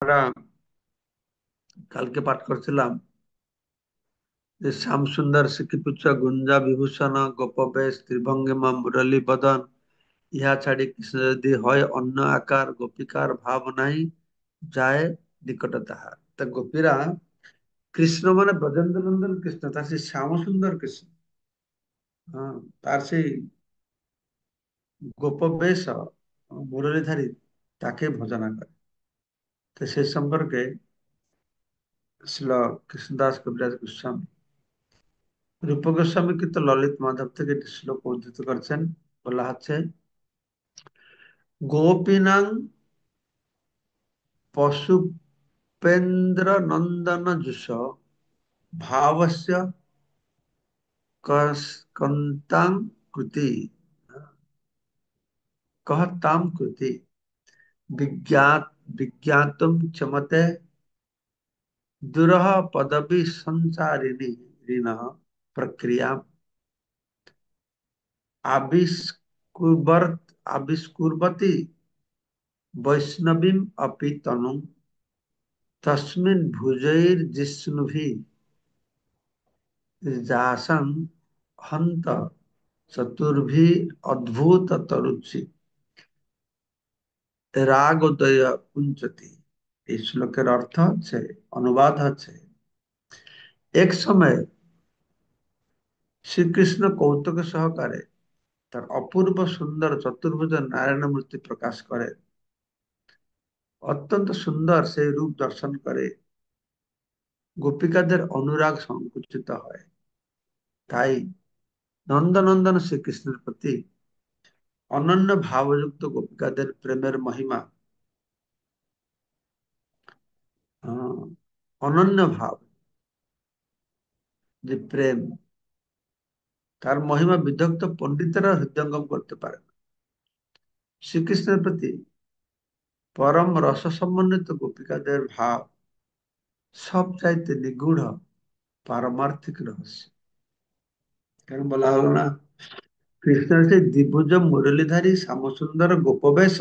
আমরা কালকে পাঠ করছিলাম যে শ্যাম সুন্দর সিকিপুচ্ছ গুঞ্জা বিভূষণ গোপবেশ ত্রিভঙ্গিমা মুরলী বদন ইহা ছাড়ি কৃষ্ণ যদি হয় অন্য আকার গোপিকার ভাব নাই যায় নিকট তাহার। তা গোপীরা কৃষ্ণ মানে ব্রজেন্দ্র নন্দন কৃষ্ণ, তার সেই শ্যাম সুন্দর কৃষ্ণ, হ্যাঁ, তার সেই গোপবেশ মুরলীধারী, তাকে ভজনা করে। তো সেই সম্পর্কে শ্রীল কৃষ্ণদাস কবিরাজ গোস্বামী, রূপ গোস্বামী কিন্তু ললিত মাধব থেকে একটি শ্লোক উদ্ধৃত করছেন। বলা হচ্ছে, গোপীনাং পশুপেন্দ্র নন্দন জুষ ভাবস্য কন্তাং কৃতি कहताम कृति विज्ञात विज्ञातुम क्षमते दुरह पदवी संसारिणी ऋण प्रक्रिया आविष्कुर्वती वैष्णवीम अपि तनु तस्मिन् भुजैर्जिष्णुभिः जासं हन्त चतुर्भिः अद्भुत तरुचि রাগোদয় কুঞ্চতি। এই শ্লোকের অর্থ হচ্ছে, অনুবাদ হচ্ছে, এক সময় শ্রীকৃষ্ণ কৌতুক সহকারে তার অপূর্ব সুন্দর চতুর্ভুজ নারায়ণ মূর্তি প্রকাশ করে। অত্যন্ত সুন্দর সেই রূপ দর্শন করে গোপিকাদের অনুরাগ সংকুচিত হয়। তাই নন্দনন্দন শ্রীকৃষ্ণের প্রতি অনন্য ভাবযুক্ত গোপিকাদের প্রেমের মহিমা, আহ, অনন্য ভাব, যে প্রেম, তার মহিমা বিদগ্ধ পণ্ডিতেরা হৃদয়ঙ্গম করতে পারে না। শ্রীকৃষ্ণের প্রতি পরম রস সমন্বিত গোপিকাদের ভাব সব চাইতে নিগূঢ় পারমার্থিক রহস্য। কেন বলা হলো না, কৃষ্ণের সেই দ্বিভুজ মুরলীধারী শ্যামসুন্দর গোপবেশ,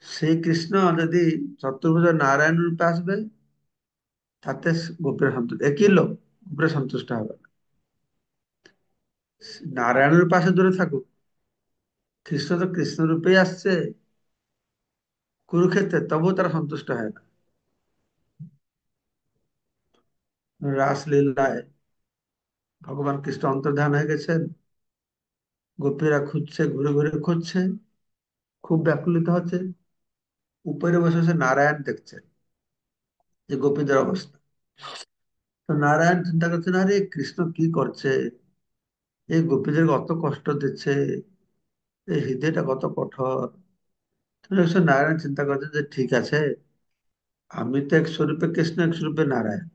সেই কৃষ্ণ যদি চতুর্ভুজ নারায়ণ রূপে আসবে, তাতে গোপীরা সন্তুষ্ট, একই লোক, গোপীরা সন্তুষ্ট হবে না। নারায়ণ রূপে আসে দূরে থাকুক, কৃষ্ণ তো কৃষ্ণ রূপেই আসছে কুরুক্ষেত্রে, তবুও তারা সন্তুষ্ট হয় না। রাসলীলায় ভগবান কৃষ্ণ অন্তর্ধান হয়ে গেছেন, গোপীরা খুঁজছে, ঘুরে ঘুরে খুঁজছে, খুব ব্যাকুলিত হচ্ছে, উপরে বসে বসে নারায়ণ দেখছে যে গোপীদের অবস্থা। তো নারায়ণ চিন্তা করছেন, আরে কৃষ্ণ কি করছে, এই গোপীদের কত কষ্ট দিচ্ছে, এই হৃদয়টা কত কঠোর। তো নারায়ণ চিন্তা করছেন যে ঠিক আছে, আমি তো এক স্বরূপে কৃষ্ণ, এক স্বরূপে নারায়ণ,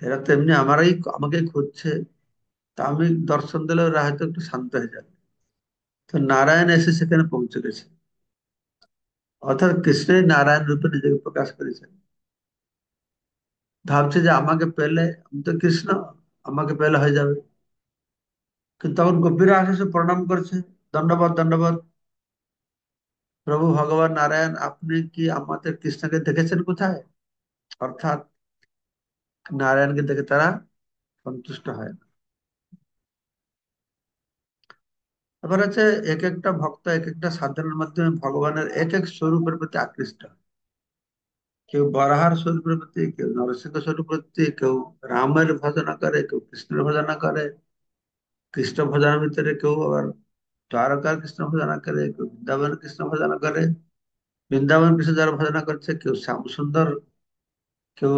এরা তো এমনি আমাকে খুঁজছে, তা আমি দর্শন দিলে ওরা হয়তো একটু শান্ত হয়ে যাবে। তো নারায়ণ এসে সেখানে পৌঁছে গেছে, অর্থাৎ কৃষ্ণই নারায়ণ রূপে নিজেকে প্রকাশ করেছেন। ভাবছে যে আমাকে পেলে, আমি তো কৃষ্ণ, আমাকে পেলে হয়ে যাবে। কিন্তু তখন গোপীরা আসে, সে প্রণাম করছে, দণ্ডবত দণ্ডবত, প্রভু ভগবান নারায়ণ, আপনি কি আমাদের কৃষ্ণকে দেখেছেন কোথায়? অর্থাৎ নারায়ণকে দেখে তারা সন্তুষ্ট হয় না। তারপর হচ্ছে, এক একটা ভক্ত এক একটা সাধনার মাধ্যমে ভগবানের এক এক স্বরূপের প্রতি আকৃষ্ট হয়। কেউ বরাহার স্বরূপের প্রতি, কেউ নরসিংহ স্বরূপের প্রতি, কেউ রামের ভজনা করে, কেউ কৃষ্ণের ভজনা করে। কৃষ্ণ ভজনের ভিতরে কেউ আবার দ্বারকার কৃষ্ণ ভজনা করে, কেউ বৃন্দাবন কৃষ্ণ ভজনা করে। বৃন্দাবন কৃষ্ণ যারা ভজনা করছে, কেউ শ্যাম সুন্দর, কেউ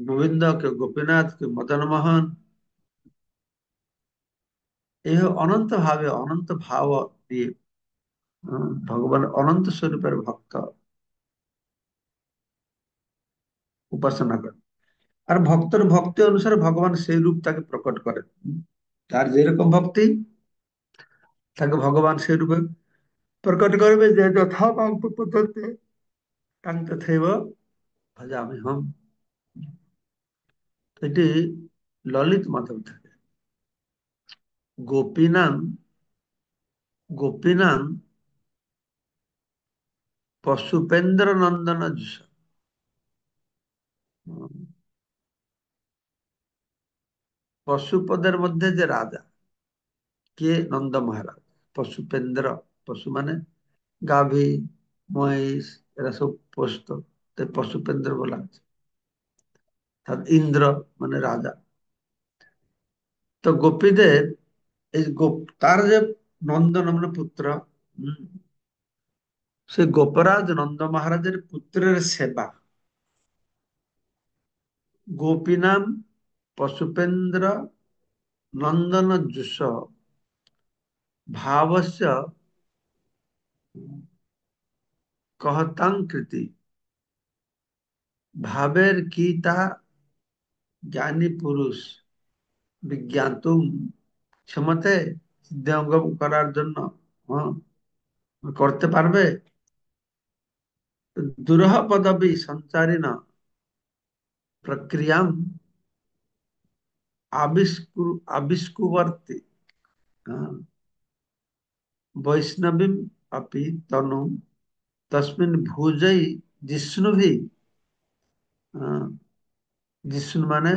গোবিন্দ, কেউ গোপীনাথ, কেউ মদন মোহন। এই অনন্ত ভাবে, অনন্ত ভাব দিয়ে ভগবান অনন্ত স্বরূপের ভক্ত উপাসনা করে। আর ভক্তের ভক্তি অনুসারে ভগবান সেই রূপ তাকে প্রকট করেন। তার যেরকম ভক্তি, তাকে ভগবান সেই রূপে প্রকট করবে, যে যথা পাঙ্ক পদ্ধতি তাং তথৈব ভজামি হম। এটি ললিত মাধব থেকে। গোপীনাং গোপীনাং পশুপেন্দ্র নন্দন যশ। পশুপদের মধ্যে যে রাজা, কে? নন্দ মহারাজ। পশুপেন্দ্র, পশু মানে গাভী, মহিষ, এরা সব পোষত, তাই পশুপেন্দ্র বলা আছে। আর ইন্দ্র মানে রাজা। তো গোপীদের এই তার যে নন্দন মানে পুত্র, হম, সেই গোপরাজ নন্দ মহারাজের পুত্রের সেবা, গোপীনাম পশুপেন্দ্র নন্দন যুষ ভাবস্য कहतां কৃতি। ভাবের কি তা জ্ঞানী পুরুষ বিজ্ঞাতুম ক্ষমতে, সিদ্ধাঙ্গম করার জন্য, হ্যাঁ, করতে পারবে। দুরহ পদবী সঞ্চারিণ প্রক্রিয়াম আবিষ্কুবর্তি, হ্যাঁ, বৈষ্ণবীম अपि তনু তস্মিন ভুজৈ জিষ্ণুভি। হ্যাঁ, জিষ্ণু মানে,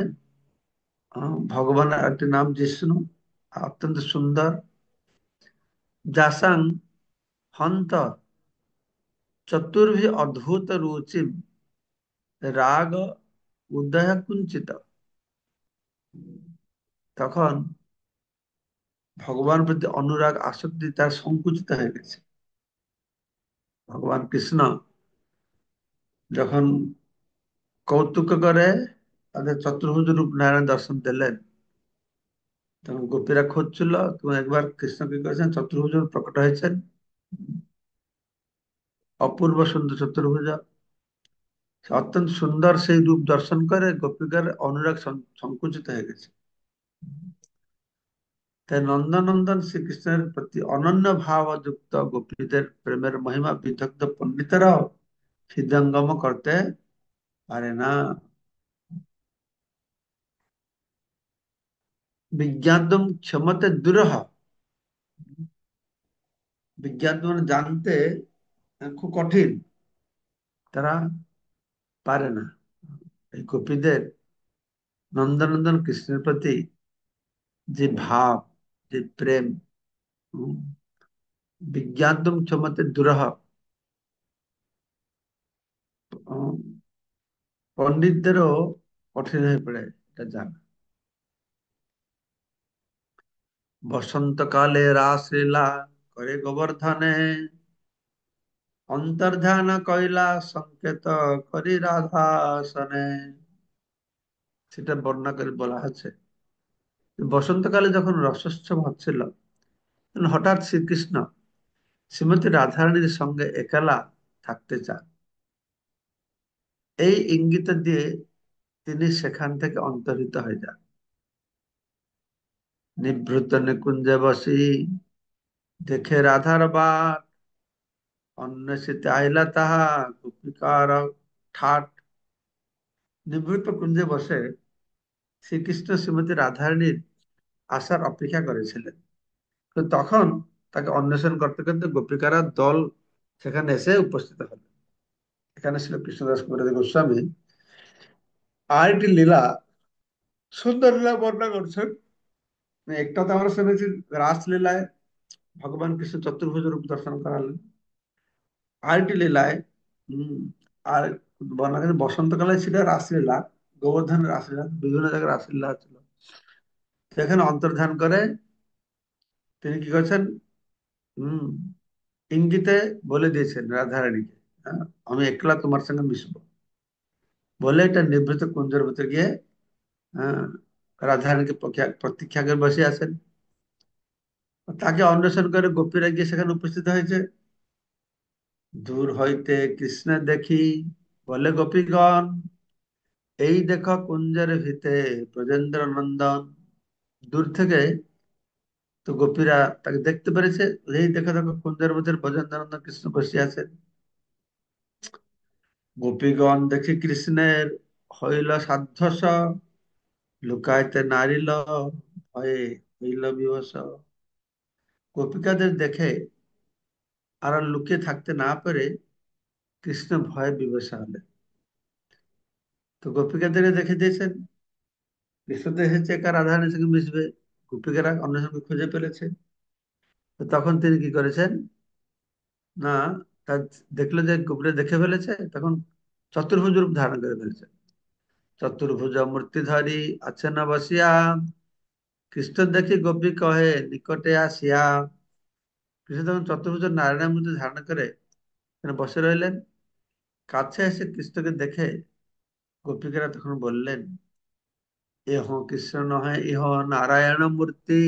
ভগবানের একটি নাম জিষ্ণু, অত্যন্ত সুন্দর। যাসাং হন্ত চতুর্ভি অদ্ভুত রুচিম রাগ উদয় কুঞ্চিত। তখন ভগবান প্রতি অনুরাগ আসক্তি তার সংকুচিত হয়ে গেছে। ভগবান কৃষ্ণ যখন কৌতুক করে তাদের চতুর্ভুজ রূপ নারায়ণ দর্শন দিলেন, তখন গোপীরা খুঁজছিল, তুমি একবার কৃষ্ণ কি করেছেন, চতুর্ভুজ রূপ প্রকট হয়েছেন, অপূর্ব সুন্দর চতুর্ভুজ। অত্যন্ত সুন্দর সেই রূপ দর্শন করে গোপীদের অনুরাগ সংকুচিত হয়ে গেছে। তাই নন্দনন্দন শ্রীকৃষ্ণের প্রতি অনন্য ভাব যুক্ত গোপীদের প্রেমের মহিমা বিদগ্ধ পণ্ডিতরাও হৃদয়ঙ্গম করতে পারে না। বিজ্ঞাতম ক্ষমতে দুরহ। বিজ্ঞাত মানে জানতে খুব কঠিন, তারা পারে না। এই গোপীদের নন্দনন্দন কৃষ্ণের প্রতি যে ভাব, যে প্রেম, উম, বিজ্ঞাতম ক্ষমতে দুরহ, উম, পণ্ডিতদেরও কঠিন হয়ে পড়ে এটা জানা। বসন্তকালে রাসলীলা করে গোবর্ধনে, অন্তর্ধান কইলা সংকেত করি রাধাসনে। সেটা বর্ণনা করে বলা আছে, বসন্তকালে যখন রসোৎসব হচ্ছিল, তখন হঠাৎ শ্রীকৃষ্ণ শ্রীমতী রাধারানীর সঙ্গে একলা থাকতে চান। এই ইঙ্গিত দিয়ে তিনি সেখান থেকে অন্তর্হিত হয়ে যান। নিভৃত নিকুঞ্জে বসি দেখে রাধার বাট, অন্বেষিতে আইলা তাহা গোপিকার ঠাট। নিভৃত কুঞ্জে বসে শ্রীকৃষ্ণ শ্রীমতী রাধারানীর আসার অপেক্ষা করেছিলেন। তো তখন তাকে অন্বেষণ করতে করতে গোপিকারা দল সেখানে এসে উপস্থিত হল। এখানে ছিল কৃষ্ণদাস কবিরাজ গোস্বামী আরেকটি লীলা, সুন্দর লীলা বর্ণনা করছেন। একটা তো আমরা শুনেছি রাসলীলায় ভগবান কৃষ্ণ চতুর্ভুজ রূপ দর্শন করালেন। আরেকটি লীলায়, হম, আর বর্ণনা করেন বসন্তকালে ছিল রাসলীলা, গোবর্ধনের রাসলীলা, বিভিন্ন জায়গায় রাসলীলা ছিল। সেখানে অন্তর্ধান করে তিনি কি করছেন, হম, ইঙ্গিতে বলে দিয়েছেন রাধারানীকে, হ্যাঁ, আমি একলা তোমার সঙ্গে মিশবো বলে এটা নিভৃত কুঞ্জের ভিতরে গিয়ে, হ্যাঁ, রাধারানীকে প্রতীক্ষা করে বসে আছেন। তাকে অন্বেষণ করে গোপীরা গিয়ে সেখানে উপস্থিত হয়েছে। দূর হইতে কৃষ্ণ দেখি বলে গোপীগণ, এই দেখো কুঞ্জের ভিতে ব্রজেন্দ্র নন্দন। দূর থেকে তো গোপীরা তাকে দেখতে পেরেছে, এই দেখো দেখো কুঞ্জের ভিতরে ব্রজেন্দ্র নন্দন কৃষ্ণ বসে আছেন। গোপীগণ দেখি কৃষ্ণের হইল সাধ্যস, লুকাইতে নারিল ভয়ে হইল বিবশ। গোপিকাদের দেখে আর লুকিয়ে থাকতে না পেরে কৃষ্ণ ভয়ে বিবশা হলেন। তো গোপিকাদেরকে দেখে দিয়েছেন কৃষ্ণ তো এসেছে একা রাধারানীর সঙ্গে মিশবে, গোপিকারা অন্য সঙ্গে খুঁজে ফেলেছে। তো তখন তিনি কি করেছেন না, তার দেখলো যে গোপীরা দেখে ফেলেছে, তখন চতুর্ভুজ রূপ ধারণ করে ফেলেছে। চতুর্ভুজ মূর্তি ধরি আছে না বসিয়া, কৃষ্ণ দেখি গোপী কহে নিকটে আসিয়া। কৃষ্ণ তখন চতুর্ভুজ নারায়ণের মূর্তি ধারণ করে এখানে বসে রইলেন। কাছে এসে কৃষ্ণকে দেখে গোপিকারা তখন বললেন, এহ কৃষ্ণ নহে ইহ নারায়ণ মূর্তি,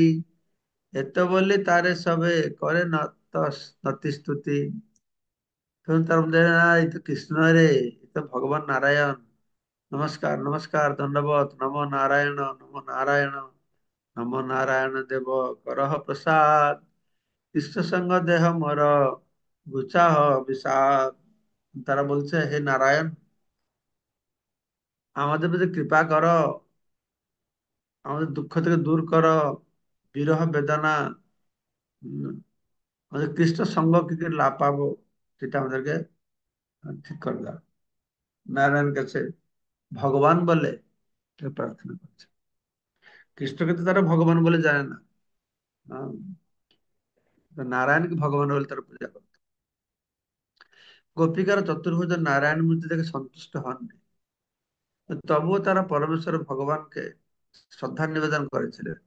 এত বলি তারে সবে করে নত নতি স্তুতি। তখন তার মধ্যে, না এই তো কৃষ্ণ রে, এ তো ভগবান নারায়ণ, নমস্কার নমস্কার দণ্ডবত, নমো নারায়ণ নমো নারায়ণ, নমো নারায়ণ দেব করহ প্রসাদ, কৃষ্ণ সঙ্গ দেহ মর গুচাহ বিষাদ। তারা বলছে, হে নারায়ণ, আমাদের প্রতি কৃপা করো, আমাদের দুঃখ থেকে দূর করো, বিরহ বেদনা, উম, আমাদের কৃষ্ণ সঙ্গ কি করে লাভ পাবো, সেটা আমাদেরকে ঠিক করে দাও। নারায়ণ কাছে ভগবান বলে প্রার্থনা করছে। কৃষ্ণকে তো তারা ভগবান বলে জানে না, আহ, তো নারায়ণকে ভগবান বলে তারা পূজা করে। গোপিকারা চতুর্ভুজ নারায়ণ মূর্তি থেকে সন্তুষ্ট হননি, তবুও তারা পরমেশ্বর ভগবানকে শ্রদ্ধা নিবেদন করেছিলেন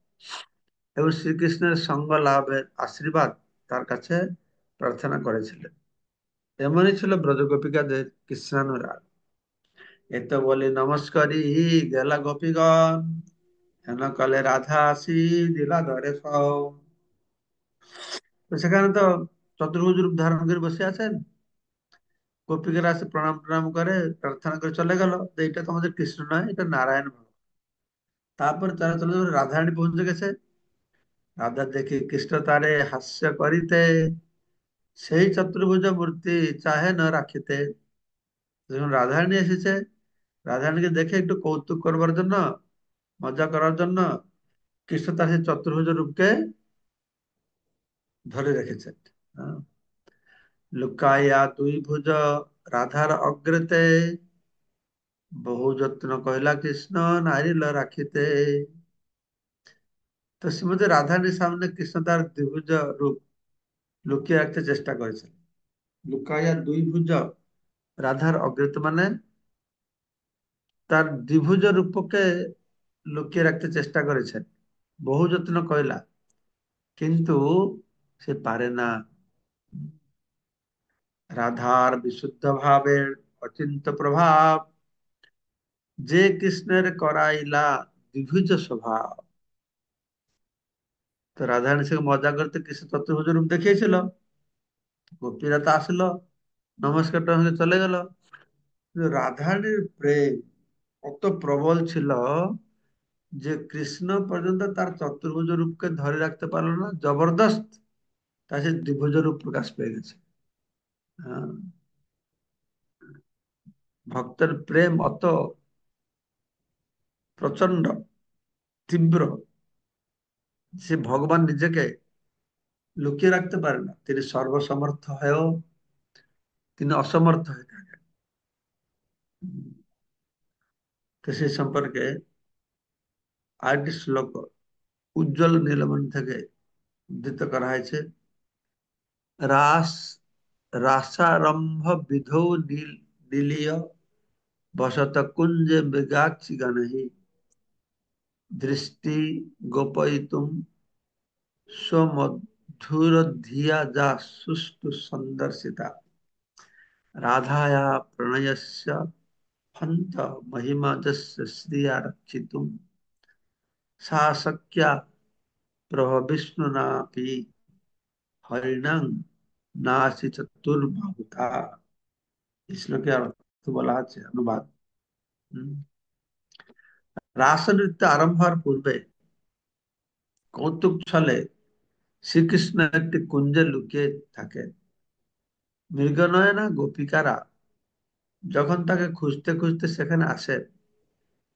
এবং শ্রীকৃষ্ণের সঙ্গ লাভের আশীর্বাদ তার কাছে প্রার্থনা করেছিলেন। এমনই ছিল ব্রজ গোপিকাদের কৃষ্ণানুরাগ। এত বলে নমস্কারী গেলা গোপীগণ, হেন কালে রাধা আসি দিলা ধরে সব। তো সেখানে তো চতুর্ভুজ রূপ ধারণ করে বসে আছেন, গোপীকেরা আসে প্রণাম প্রণাম করে প্রার্থনা করে চলে গেল, যে এটা তো আমাদের কৃষ্ণ নয়, এটা নারায়ণ ভগবান। তারপর তারা চলে যাবে, রাধারানী পৌঁছে গেছে। রাধা দেখি কৃষ্ণ তারে হাস্য করিতে, সেই চতুর্ভুজ মূর্তি চাহে না রাখিতে। যখন রাধারানী এসেছে, রাধারানীকে দেখে একটু কৌতুক করবার জন্য, মজা করার জন্য কৃষ্ণ তার সেই চতুর্ভুজ রূপকে ধরে রেখেছেন। হ্যাঁ। লুকাইয়া দুই ভুজ রাধার অগ্রতে, বহু যত্ন কহিলা কৃষ্ণ নারিল রাখিতে। তো শ্রীমতী রাধারানীর সামনে কৃষ্ণ তার দ্বিভুজ রূপ লুকিয়ে রাখতে চেষ্টা করেছেন। লুকাইয়া দুই ভুজ রাধার অগ্রতে মানে তার দ্বিভুজ রূপকে লুকিয়ে রাখতে চেষ্টা করেছেন। বহু যত্ন কইলা, কিন্তু সে পারে না। রাধার বিশুদ্ধ ভাবের অচিন্ত প্রভাব, যে কৃষ্ণের করাইলা দ্বিভুজ স্বভাব। তো রাধারানীর সঙ্গে মজা করতে কৃষ্ণ চতুর্ভুজ রূপ দেখিয়েছিল, গোপীরা তো আসলো, নমস্কার টমস্কার চলে গেল। কিন্তু রাধারানীর প্রেম কত প্রবল ছিল যে কৃষ্ণ পর্যন্ত তার চতুর্ভুজ রূপকে ধরে রাখতে পারলো না, জবরদস্ত তার সে দ্বিভুজ রূপ প্রকাশ পেয়ে গেছে। হ্যাঁ, ভক্তের প্রেম অত প্রচন্ড তীব্র, সে ভগবান নিজেকে লুকিয়ে রাখতে পারে না, তিনি সর্বসমর্থ হয়েও তিনি অসমর্থ হয়ে থাকেন। তো সেই সম্পর্কে আরেকটি শ্লোক উজ্জ্বল নীলমণি থেকে উদ্ধৃত করা হয়েছে। রাস রাসারম্ভ বিধৌ নীলীয় বসত কুঞ্জে মৃগাক্ষি গণহি, দৃষ্টি গোপয়িতুম स्वमधुर धिया जा सुष्टु संदर्शिता, राधाया प्रणयस्य हन्त महिमा जस्य श्रिया रक्षितुम, सा शक्या प्रभ विष्णुनापि हरिणं नासि चतुर्बाहुता। শ্লোকে অর্থ বলা আছে অনুবাদ। হুম। রাস নৃত্য আরম্ভ হওয়ার পূর্বে কৌতুক ছলে শ্রীকৃষ্ণ একটি কুঞ্জে লুকিয়ে থাকেন। মৃগনয়না গোপিকারা যখন তাকে খুঁজতে খুঁজতে সেখানে আসে,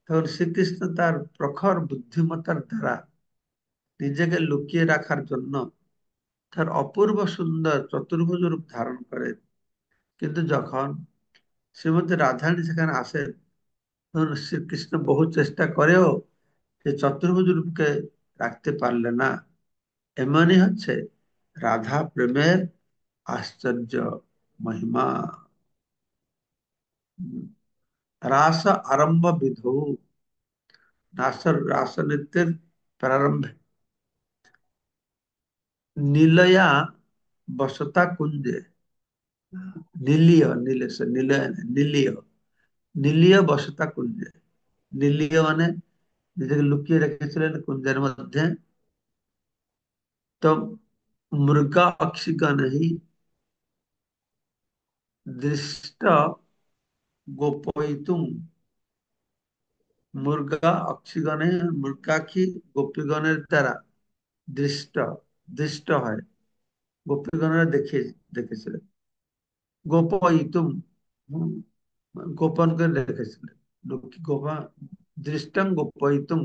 তখন শ্রীকৃষ্ণ তার প্রখর বুদ্ধিমত্তার দ্বারা নিজেকে লুকিয়ে রাখার জন্য তার অপূর্ব সুন্দর চতুর্ভুজ রূপ ধারণ করে কিন্তু যখন শ্রীমতী রাধারানী সেখানে আসেন, তখন শ্রীকৃষ্ণ বহু চেষ্টা করেও সে চতুর্ভুজ রূপকে রাখতে পারলে না। এমনই হচ্ছে রাধা প্রেমের আশ্চর্য মহিমা। রাস আরম্ভ বিধৌ, রাস নৃত্যের প্রারম্ভে নীলয়া বসতা কুঞ্জে, নীলীয় নীলে সে নীলয় না, নীলীয় নীলীয় বসতা কুঞ্জে। নীলীয় মানে নিজেকে লুকিয়ে রেখেছিলেন কুঞ্জের মধ্যে। তো মৃগা অক্ষিগণ হি দৃষ্ট গোপয়িতুম, মুর্গা অক্ষিগণে, মৃগাক্ষী গোপীগণের দ্বারা দৃষ্ট, দৃষ্ট হয়, গোপীগণরা দেখেছিলেন। গোপয়িতুম, হুম, গোপন করে রেখেছিলেন। গোপা দৃষ্টং গোপয়িতুম,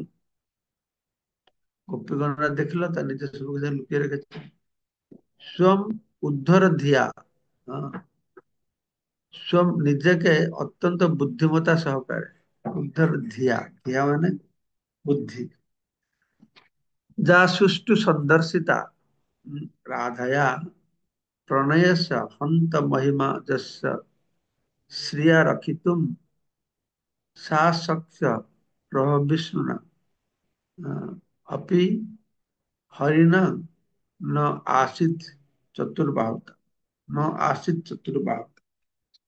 গোপীগণরা দেখলো তার নিজের সুখে লুকিয়ে রেখেছে। স্বম উদ্ধর ধিয়া, হ্যাঁ, স্বম নিজেকে অত্যন্ত বুদ্ধিমত্তা সহকারে, উদ্ধর ধিয়া, ধিয়া মানে বুদ্ধি, যা সুষ্ঠু সন্দর্শিতা রাধায়া প্রণয়স্য হন্ত মহিমা যস্য শ্রিয়া রক্ষিতুম सा शक्य प्रभव विष्णुना अपि हरिणा न आसित चतुर्बाहु, न आसित चतुर्बाहु,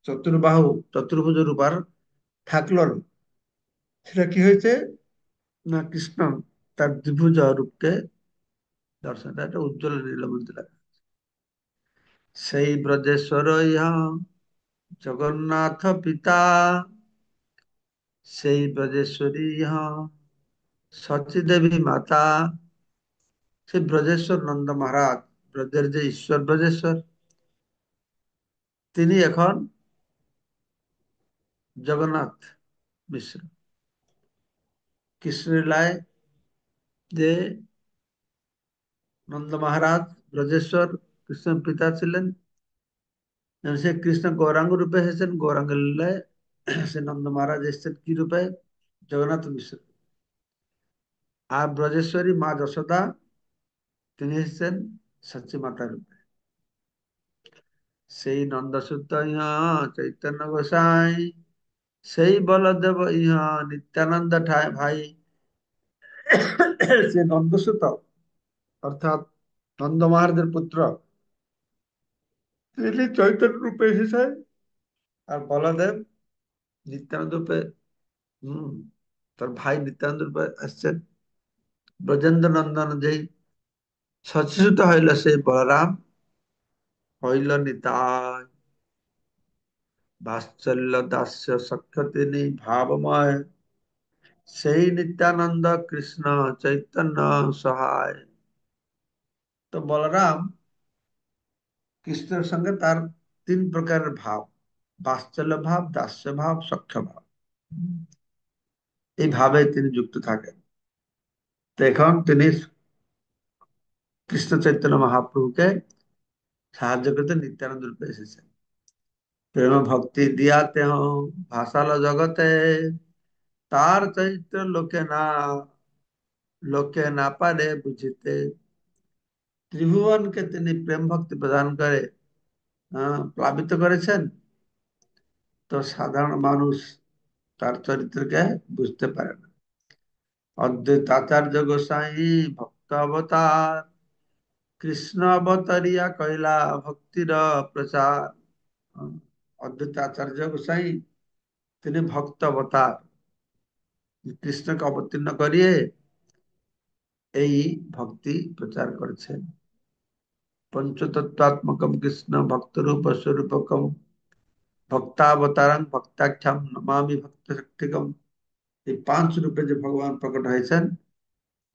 চতুর্বাহু চতুর্ভুজ রূপার থাকলো না। সেটা কি হয়েছে না, কৃষ্ণ তার দ্বিভুজ রূপকে দর্শন, এটা একটা উজ্জ্বল নীলমন্দির। সেই ব্রজেশ্বর ইহা জগন্নাথ পিতা, সেই ব্রজেশ্বরী ইহা সচী দেবী মাতা। সেই ব্রজেশ্বর নন্দ মহারাজ, ব্রজের যে ঈশ্বর ব্রজেশ্বর, তিনি এখন জগন্নাথ মিশ্র। কৃষ্ণলীলায় যে নন্দ মহারাজ ব্রজেশ্বর কৃষ্ণ পিতা ছিলেন, সে কৃষ্ণ গৌরাঙ্গ রূপে এসেছেন, গৌরাঙ্গ লীলায় সে নন্দ মহারাজ এসেছেন কি রূপে, জগন্নাথ মিশ্র। আর ব্রজেশ্বরী মা যশোদা, তিনি এসেছেন সচী মাতা রূপে। সেই নন্দসুত ইহা চৈতন্য গোসাই, সেই বলদেব ইহা নিত্যানন্দ ভাই। সে নন্দসুত অর্থাৎ নন্দ মহারাজের পুত্র, তিনি চৈতন্য রূপে এসেছেন। আর বলদেব নিত্যানন্দ রূপে, হম, তার ভাই নিত্যানন্দ রূপে আসছেন। ব্রজেন্দ্র নন্দন যেই সচেষ্ট হইল, সেই বলরাম হইল নিতাই বাৎসল্য দাস্য সখ্য, তিনি ভাবময়, সেই নিত্যানন্দ কৃষ্ণ চৈতন্য সহায়। তো বলরাম কৃষ্ণের সঙ্গে তার তিন প্রকারের ভাব, বাৎসল্য ভাব, দাস্য ভাব, সখ্য ভাব, এই ভাবে তিনি যুক্ত থাকেন। তো এখন তিনি কৃষ্ণ চৈতন্য মহাপ্রভুকে সাহায্য করতে নিত্যানন্দ রূপে এসেছেন। প্রেম ভক্তি দিয়াতে ভাসালো জগতে, তার চরিত্র লোকে না পারে বুঝিতে। ত্রিভুবনকে তিনি প্রেম ভক্তি প্রদান করে প্লাবিত করেছেন। তো সাধারণ মানুষ তার চরিত্রকে বুঝতে পারে না। অদ্বৈত আচার্য গোসাই ভক্ত অবতার, কৃষ্ণ অবতরিয়া কইলা ভক্তির প্রচার। অদ্বৈত আচার্য গোসাই তিনি ভক্ত অবতার, কৃষ্ণকে অবতীর্ণ করিয়ে এই ভক্তি প্রচার করেছেন। পঞ্চতত্ত্বাত্মকম কৃষ্ণ ভক্ত রূপ স্বরূপকম, ভক্তাবতারং ভক্তাখ্যাম নমামি ভক্ত শক্তিকম। এই পাঁচ রূপে যে ভগবান প্রকট হয়েছেন,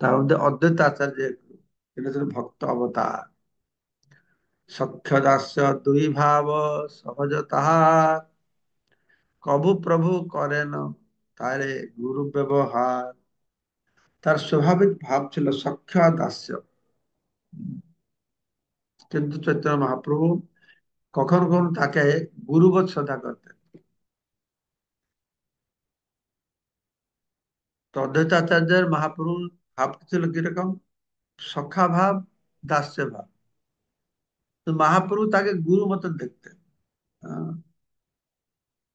তার মধ্যে অদ্বৈত আচার্য এটা হচ্ছে ভক্ত অবতার। সখ্য দাস্য দুই ভাব সহজ তাহার, কভু প্রভু করেন তারে গুরু ব্যবহার। তার স্বাভাবিক ভাব ছিল সখ্য আর দাস্য। কিন্তু চৈতন্য মহাপ্রভু কখনো কখনো তাকে গুরুবৎ শ্রদ্ধা করতেন। তো অদ্বৈত আচার্যের মহাপ্রভু ভাব ছিল কিরকম? সখা ভাব, দাস্য ভাব। তো মহাপ্রভু তাকে গুরু মতন দেখতেন। আহ,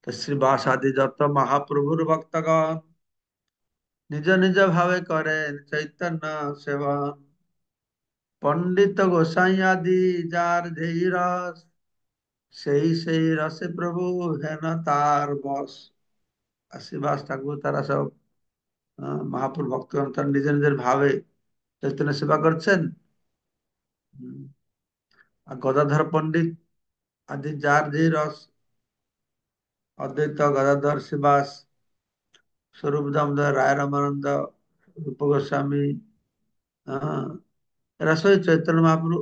তো শ্রীবাসাদি যত মহাপ্রভুর ভক্তগণ নিজ নিজ ভাবে করেন চৈতন্য সেবন। পণ্ডিত গোসাই আদি যার যেই রস, সেই সেই রসে প্রভু হেন তার বস। আর শ্রীবাস ঠাকুর তারা সব মহাপ্রভু ভক্তগণ তারা নিজের নিজের ভাবে চৈতন্য সেবা করছেন। হুম। আর গদাধর পণ্ডিত আদি যার যে রস, অদ্বৈত গদাধর শ্রীবাস, স্বরূপ দামোদর, রায় রামানন্দ, রূপ গোস্বামী, হ্যাঁ, এরা সবাই চৈতন্য মহাপ্রভু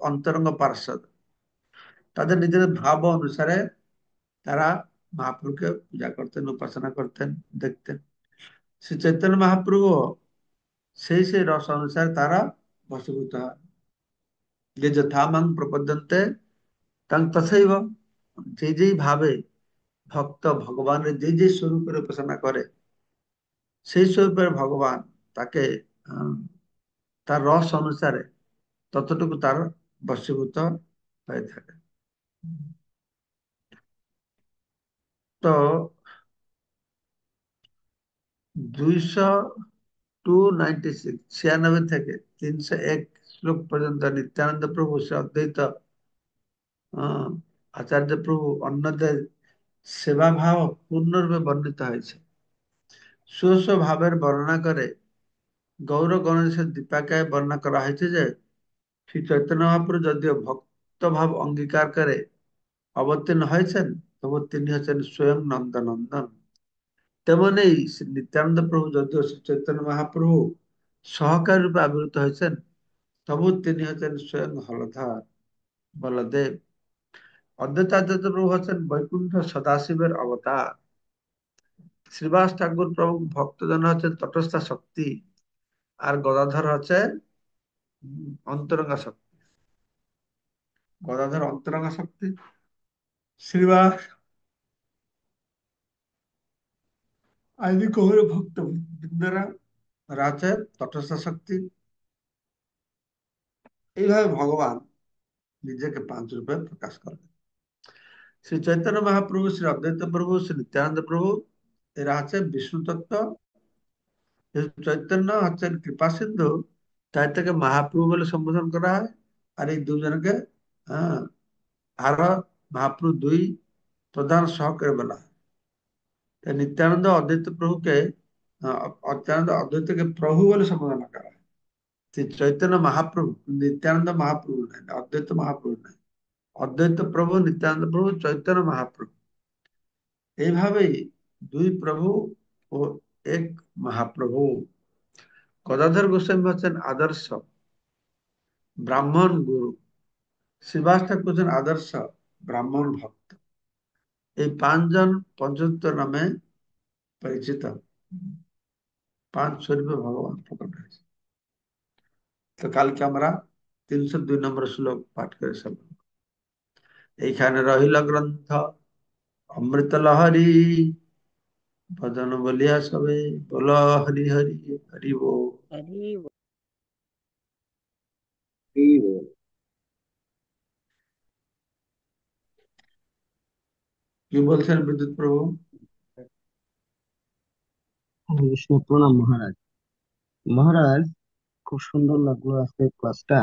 অন্তরঙ্গ পার্ষদ। তাদের নিজেদের ভাব অনুসারে তারা মহাপ্রভুকে পূজা করতেন, উপাসনা করতেন, দেখতেন। শ্রী চৈতন্য মহাপ্রভু সেই সেই রস অনুসারে তারা বশীভূত হয়। যে যথা মাং প্রপদ্যন্তে তাং তথৈব। যে যেই ভাবে ভক্ত ভগবানের যে যে স্বরূপের উপাসনা করে, সেই স্বরূপের ভগবান তাকে আহ, তার রস অনুসারে ততটুকু তার বশীভূত হয়ে থাকে। তো 296 96 থেকে 301 শ্লোক পর্যন্ত নিত্যানন্দ প্রভু শ্রী অদ্বৈত আহ, আচার্য প্রভু অন্যদের সেবা ভাব পূর্ণরূপে বর্ণিত হয়েছে। স্ব স্ব ভাবের বর্ণনা করে গৌর গণেশের দীপাকায় বর্ণনা করা হয়েছে যে শ্রী চৈতন্য মহাপ্রভু যদিও ভক্ত ভাব অঙ্গীকার করে অবতীর্ণ হয়েছেন, তবু তিনি হচ্ছেন স্বয়ং নন্দনন্দন। তেমনি শ্রী নিত্যানন্দ প্রভু যদিও শ্রী চৈতন্য মহাপ্রভু সহকারী রূপে আবির্ভূত হয়েছেন, তবু তিনি হচ্ছেন স্বয়ং হলধর বলদেব। অদ্বৈতাচার্য প্রভু হচ্ছেন বৈকুণ্ঠ সদাশিবের অবতার। শ্রীবাস ঠাকুর প্রভু ভক্তজন হচ্ছেন তটস্থা শক্তি, আর গদাধর হচ্ছে অন্তরঙ্গা শক্তি। গদাধর অন্তরঙ্গা শক্তি, শ্রীবাস আদি গৌর ভক্ত বৃন্দরা রাজে তটস্থ শক্তি। এইভাবে ভগবান নিজেকে পাঁচ রূপে প্রকাশ করেন। শ্রী চৈতন্য মহাপ্রভু, শ্রী অদ্বৈত প্রভু, শ্রী নিত্যানন্দ প্রভু এরা হচ্ছে বিষ্ণু তত্ত্ব। চৈতন্য হচ্ছেন কৃপা সিন্ধু, তাই তাকে মহাপ্রভু বলে সম্বোধন করা হয়। আর এই দুজনকে আহ আরো মহাপ্রভু দুই প্রধান সহকারী বলা হয়। তাই নিত্যানন্দ অদ্বৈত প্রভুকে নিত্যানন্দ অদ্বৈতকে প্রভু বলে সম্বোধন করা হয়। শ্রী চৈতন্য মহাপ্রভু, নিত্যানন্দ মহাপ্রভু নয়, অদ্বৈত মহাপ্রভু নয়। অদ্বৈত প্রভু, নিত্যানন্দ প্রভু, চৈতন্য মহাপ্রভু, এইভাবেই দুই প্রভু ও এক মহাপ্রভু। গদাধর গোস্বামী হচ্ছেন আদর্শ ব্রাহ্মণ গুরু। শ্রীবাস ঠাকুর হচ্ছেন আদর্শ ব্রাহ্মণ ভক্ত। এই পাঁচজন পঞ্চতত্ত্ব নামে পরিচিত। পাঁচ স্বরূপে ভগবান প্রকট হয়েছে। তো কালকে আমরা 302 নম্বর শ্লোক পাঠ করে সব এইখানে রহিল গ্রন্থ অমৃত লহরী, ভজন বলিয়া সবে বল হরি হরি হরি বল। হরি বল। কি বলছেন বিদ্যুৎ প্রভু? হরে কৃষ্ণ, প্রণাম মহারাজ। মহারাজ, খুব সুন্দর লাগলো আজকের ক্লাসটা।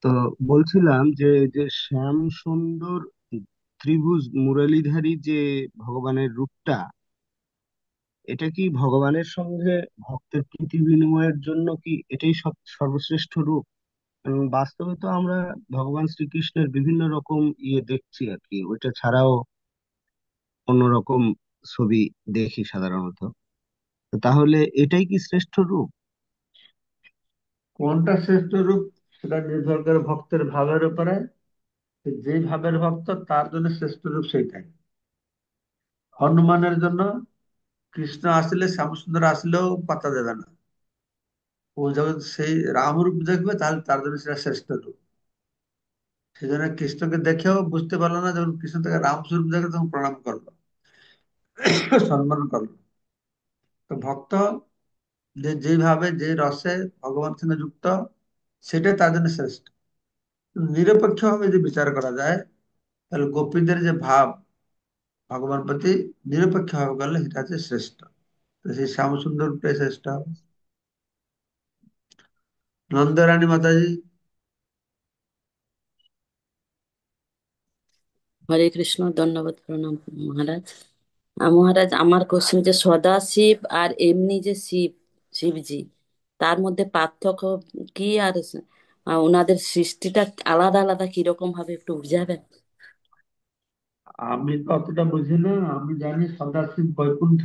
তো বলছিলাম যে যে শ্যাম সুন্দর ত্রিভুজ মুরলীধারী যে ভগবানের রূপটা, এটা কি ভগবানের সঙ্গে ভক্তের প্রীতি বিনিময়ের জন্য কি এটাই সর্বশ্রেষ্ঠ রূপ? কারণ বাস্তবে তো আমরা ভগবান শ্রীকৃষ্ণের বিভিন্ন রকম দেখছি আর কি, ওইটা ছাড়াও অন্যরকম ছবি দেখি সাধারণত। তো তাহলে এটাই কি শ্রেষ্ঠ রূপ? কোনটা শ্রেষ্ঠ রূপ সেটা নির্ভর করে ভক্তের ভাবের উপরে। যে ভাবের ভক্ত তার জন্য শ্রেষ্ঠ রূপ সেইটাই। হনুমানের জন্য কৃষ্ণ আসলে শ্যামসুন্দর আসলেও পাত্তা দেবে না। ও যখন সেই রাম রূপ দেখবে তাহলে তার জন্য সেটা শ্রেষ্ঠ রূপ। সেজন্য কৃষ্ণকে দেখেও বুঝতে পারলো না, যখন কৃষ্ণ তাকে রাম স্বরূপ দেখে তখন প্রণাম করলো, সম্মান করলো। তো ভক্ত যে যেভাবে যে রসে ভগবানের সঙ্গে যুক্ত, সেটাই তার জন্য শ্রেষ্ঠ। নিরপেক্ষ ভাবে যদি বিচার করা যায়, তাহলে গোপীদের যে ভাব ভগবান প্রতি, নিরপেক্ষ ভাবে করলে সেটা হচ্ছে শ্রেষ্ঠ। তো সেই শ্যাম সুন্দরটাই শ্রেষ্ঠ হবে। নন্দরানী মাতাজি। হরে কৃষ্ণ, ধন্যবাদ, প্রণাম মহারাজ। মহারাজ, আমার কোশ্চেন যে সদা শিব আর এমনি যে শিব, শিবজি, তার মধ্যে পার্থক্য কি? আর ওনাদের সৃষ্টিটা আলাদা আলাদা কিরকম ভাবে একটু বুঝাবেন? আমি তো অতটা বুঝি না, আমি জানি সদাশিব বৈকুণ্ঠ,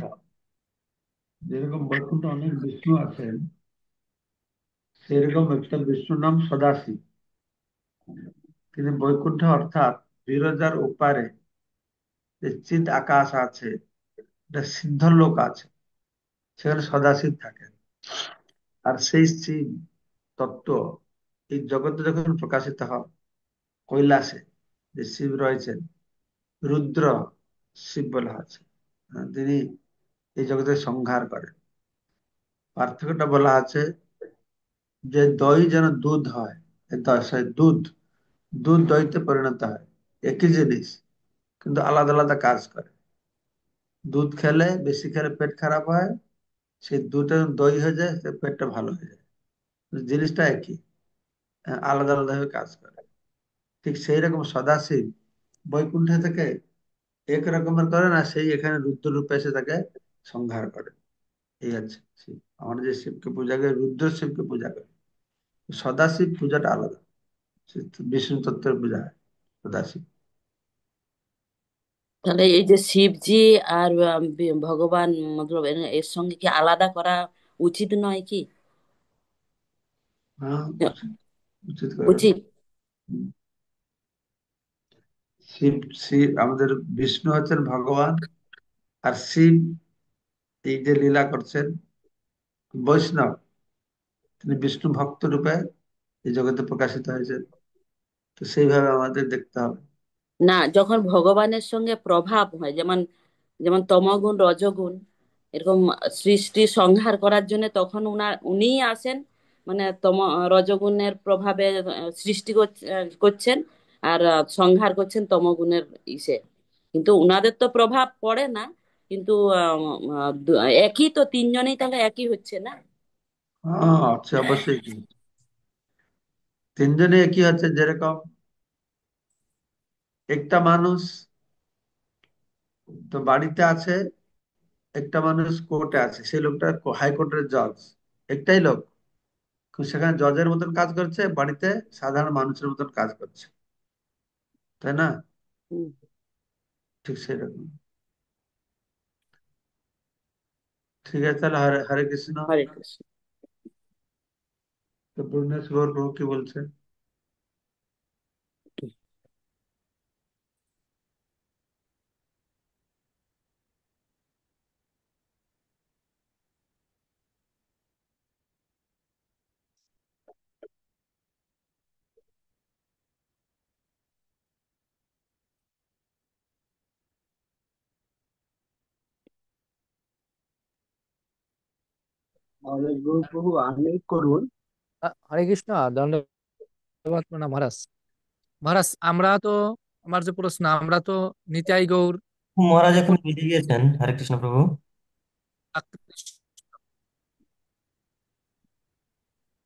যেরকম বৈকুণ্ঠে অনেক বিষ্ণু আছেন, সেরকম একটা বিষ্ণুর নাম সদাশিব। তিনি বৈকুণ্ঠ অর্থাৎ বিরজার ওপারে যে চিৎ আকাশ আছে, এটা সিদ্ধ লোক আছে, সেখানে সদাশিব থাকেন। আর সেই শিব তত্ত্ব এই জগতে যখন প্রকাশিত হয়, কৈলাসে যে শিব রয়েছেন, রুদ্র শিব বলা আছে, তিনি এই জগতে সংহার করেন। পার্থক্যটা বলা আছে যে দই যেন দুধ হয়, দুধ, দুধ দইতে পরিণত হয়, একই জিনিস কিন্তু আলাদা আলাদা কাজ করে। দুধ খেলে, বেশি খেলে পেট খারাপ হয়, সেই দুধটা যখন দই হয়ে যায়, সে পেটটা ভালো হয়ে যায়। জিনিসটা একই, আলাদা আলাদা ভাবে কাজ করে। ঠিক সেই রকম সদাশিব বৈকুণ্ঠে থেকে এক রকমের করে না, সেই এখানে রুদ্র রূপে এসে তাকে সংহার করে। এই আছে শিব। আমরা যে শিবকে পূজা করি, রুদ্র শিবকে পূজা করি। সদাশিব পূজাটা আলাদা, সে বিষ্ণু তত্ত্বের পূজা হয় সদাশিব। তাহলে এই যে শিবজি আর ভগবান, মতলব এর সঙ্গে কি আলাদা করা উচিত নয় কি? হ্যাঁ, উচিত, উচিত করে না। উচিত। হুম। শিব, শিব আমাদের বিষ্ণু হচ্ছেন ভগবান, আর শিব এই যে লীলা করছেন, বৈষ্ণব, তিনি বিষ্ণু ভক্ত রূপে এই জগতে প্রকাশিত হয়েছেন। তো সেইভাবে আমাদের দেখতে হবে। না, যখন ভগবানের সঙ্গে প্রভাব হয়, যেমন যেমন তমগুণ রজগুণ, এরকম সৃষ্টি সংহার করার জন্য তখন উনিই আসেন, মানে রজগুণের প্রভাবে সৃষ্টি করছেন, আর সংহার করছেন তমগুণের ইসে। কিন্তু উনাদের তো প্রভাব পড়ে না, কিন্তু একই তো, তিনজনেই তাহলে একই হচ্ছে না? হ্যাঁ, আছে অবশ্যই কি, তিনজনে একই হচ্ছে। যেরকম একটা মানুষ তো বাড়িতে আছে, একটা মানুষ কোর্টে আছে, সেই লোকটা হাইকোর্টের জজ, একটাই লোক, কিন্তু সেখানে জজের মতন কাজ করছে, বাড়িতে সাধারণ মানুষের মতন কাজ করছে, তাই না? হুম। ঠিক সেরকম। ঠিক আছে, তাহলে হরে হরে কৃষ্ণ। হরে কৃষ্ণ। তো পূর্ণেশ্বর প্রভু কি বলছে? আমাদের গুরু প্রভু অনেক করুন। হরে কৃষ্ণ, দণ্ডবাদ প্রণাম মহারাজ। মহারাজ, আমরা তো, আমার যে প্রশ্ন, আমরা তো নিতাই গৌর মহারাজ এখন ঠাকুর বেরিয়ে গেছেন। হরে কৃষ্ণ প্রভু।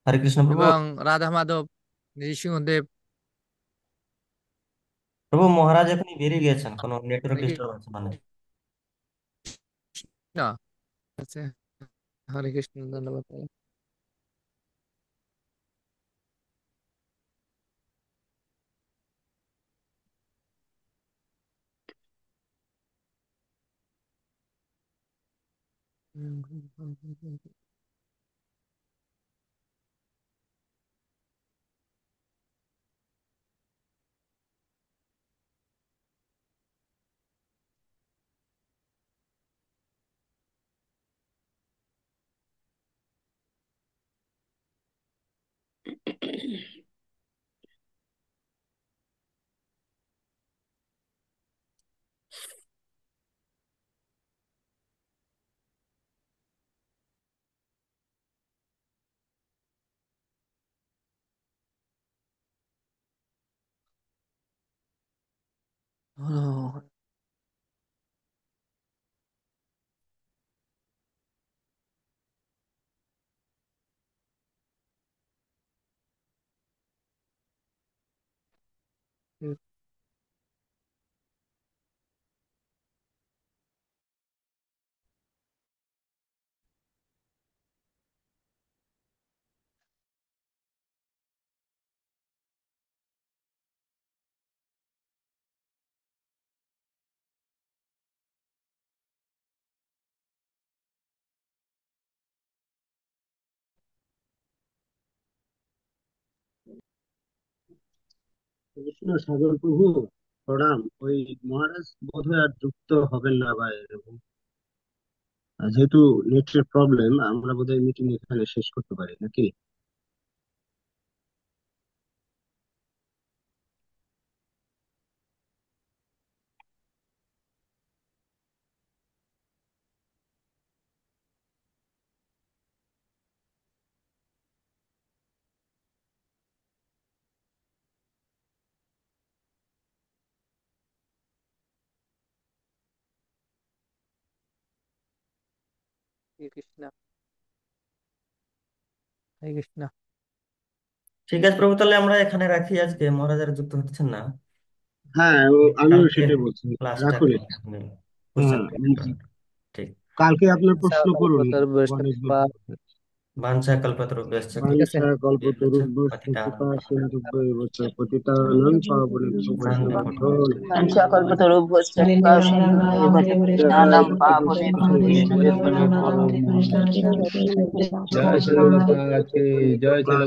হরে কৃষ্ণ প্রভু। এবং রাধা মাধব, নৃসিংহদেব। প্রভু মহারাজ এখনই বেরিয়ে গেছেন, কোনো নেটওয়ার্ক হরে ডিস্টার্ব আছে মানে। কৃষ্ণ। আচ্ছা, হরে কৃষ্ণ, ধন্যবাদ। Oh, কৃষ্ণ সাগর প্রভু, প্রণাম। ওই মহারাজ বোধহয় আর যুক্ত হবেন না বা এরকম। যেহেতু নেটের প্রবলেম, আমরা বোধহয় মিটিং এখানে শেষ করতে পারি নাকি? Hare Krishna, Hare Krishna. ঠিক আছে প্রভু, তাহলে আমরা এখানে রাখি আজকে, মহারাজ আর যুক্ত হচ্ছেন না। হ্যাঁ, আমিও কালকে সেটাই বলছি। ক্লাসটা রাখুন এটা। কোশ্চেন হ্যাঁ, করতে হবে। ঠিক। কালকে আপনার প্রশ্ন করুন Sarvatra গণেশগুলো। বাঞ্ছা কল্পতরুভ্যশ্চ ঠিক কৃপা আছে। বাঞ্ছা সিন্ধুভ্যশ্চ কল্পতরুভ্যশ্চ পতিতানাং কৃপা সিন্ধুভ্যেব চ পতিতানাং পাবনেভ্যো বৈষ্ণবেভ্যো নমো নমঃ। पंचाकल्पतरुभ्यश्च हरे कृपा राम राम सिन्धुभ्येव राम च हरे कृष्णा जय पतितानां जय श्री कृष्ण कृष्ण पावनेभ्यो हरे राम चैतन्य हरे वैष्णवेभ्यो राम नित्यानंद राम नमो हरे प्रभु कृष्णा नित्यानंद। जय कृष्ण हरे कृष्णा जय हरे श्री राम राधा हरे की जय, श्री